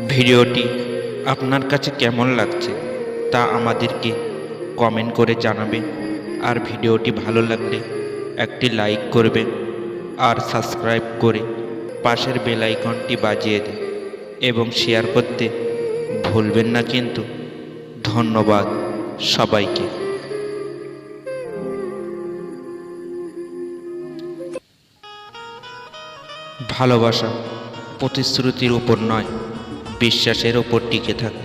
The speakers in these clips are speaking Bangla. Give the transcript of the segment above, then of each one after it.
ভিডিওটি আপনার কাছে কেমন লাগছে তা আমাদেরকে কমেন্ট করে জানাবেন। আর ভিডিওটি ভালো লাগলে একটি লাইক করবেন আর সাবস্ক্রাইব করে পাশের বেল আইকনটি বাজিয়ে দিন এবং শেয়ার করতে ভুলবেন না কিন্তু। ধন্যবাদ সবাইকে। ভালোবাসা প্রতিশ্রুতির উপর নয়, বিশ্বাসের ওপর টিকে থাকে।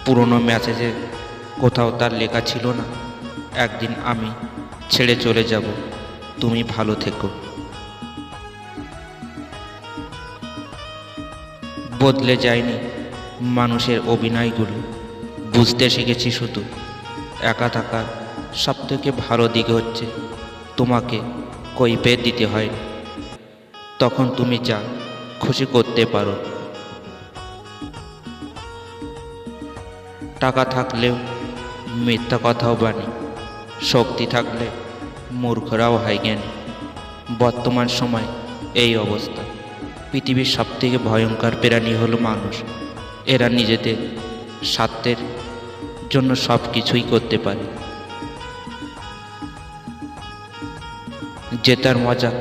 পুরনো মেসেজে কোথাও তার লেখা ছিল না, একদিন আমি ছেড়ে চলে যাব, তুমি ভালো থেকো। বদলে যায়নি মানুষের অভিনয়গুলো, বুঝতে শিখেছি শুধু একা থাকার সবথেকে ভালো দিক হচ্ছে তোমাকে কৈফিয়ত দিতে হয়, তখন তুমি যা খুশি করতে পারো। টাকা থাকলেও মিথ্যা কথাও বানি, শক্তি থাকলে মূর্খরাও হয় জ্ঞানী। বর্তমান সময় এই অবস্থা। পৃথিবীর সবথেকে ভয়ঙ্কর প্রাণী হলো মানুষ। এরা নিজেদের স্বার্থের জন্য সব কিছুই করতে পারে। জেতার মজা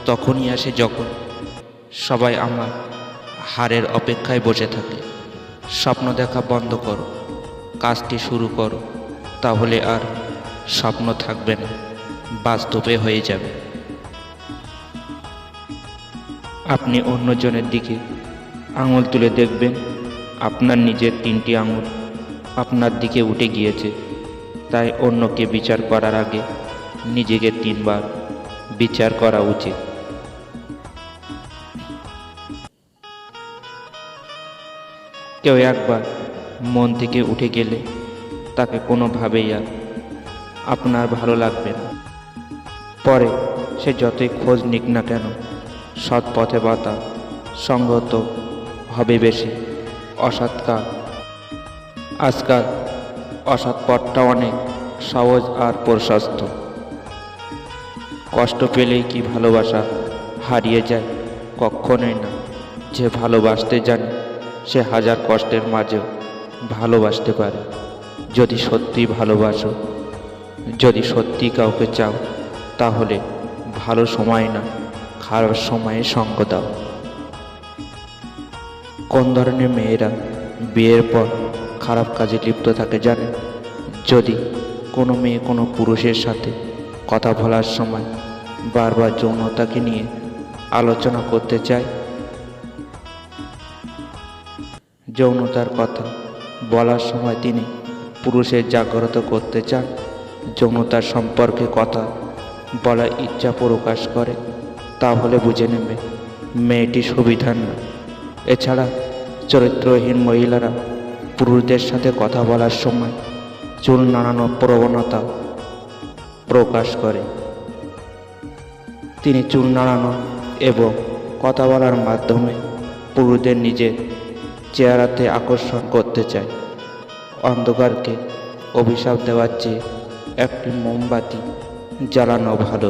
তখনই আসে যখন সবাই আমার হারের অপেক্ষায় বসে থাকে। স্বপ্ন দেখা বন্ধ করো, কাজটি শুরু করো, তাহলে আর স্বপ্ন থাকবে না, বাস্তবে হয়ে যাবে। আপনি অন্যজনের দিকে আঙুল তুলে দেখবেন, আপনার নিজের 3টি আঙুল আপনার দিকে উঠে গিয়েছে। তাই অন্যকে বিচার করার আগে নিজেকে 3বার বিচার করা উচিত। কেউ একবার মন থেকে উঠে গেলে তাকে কোনোভাবেই আর আপনার ভালো লাগবে না। পরে সে যতই খোঁজ নিক না কেন, সৎ পথে বাতা সঙ্গত হবে বেশি। অসৎ কাজ আজকাল অসৎ পথটা অনেক সহজ আর প্রশস্ত। কষ্ট পেলেই কি ভালোবাসা হারিয়ে যায়? কখনোই না। যে ভালোবাসতে জানে সে হাজার কষ্টের মাঝেও ভালোবাসতে পারে। যদি সত্যি ভালোবাসো, যদি সত্যি কাউকে চাও, তাহলে ভালো সময় না, খারাপ সময়ে সঙ্গ দাও। কোন ধরনের মেয়েরা বিয়ের পর খারাপ কাজে লিপ্ত থাকে জানেন? যদি কোনো মেয়ে কোনো পুরুষের সাথে কথা বলার সময় বারবার যৌনতাকে নিয়ে আলোচনা করতে চায়, যৌনতার কথা বলার সময় তিনি পুরুষের জাগ্রত করতে চান, যৌনতার সম্পর্কে কথা বলার ইচ্ছা প্রকাশ করে, তাহলে বুঝে নেবে মেয়েটি সুবিধার না। এছাড়া চরিত্রহীন মহিলারা পুরুষদের সাথে কথা বলার সময় চুল নাড়ানোর প্রবণতা প্রকাশ করে। তিনি চুল নাড়ানো এবং কথা বলার মাধ্যমে পুরুষদের নিজের চেহারাতে আকর্ষণ করতে চায়। অন্ধকারকে অভিশাপ দেওয়ার চেয়ে একটি মোমবাতি জ্বালানো ভালো।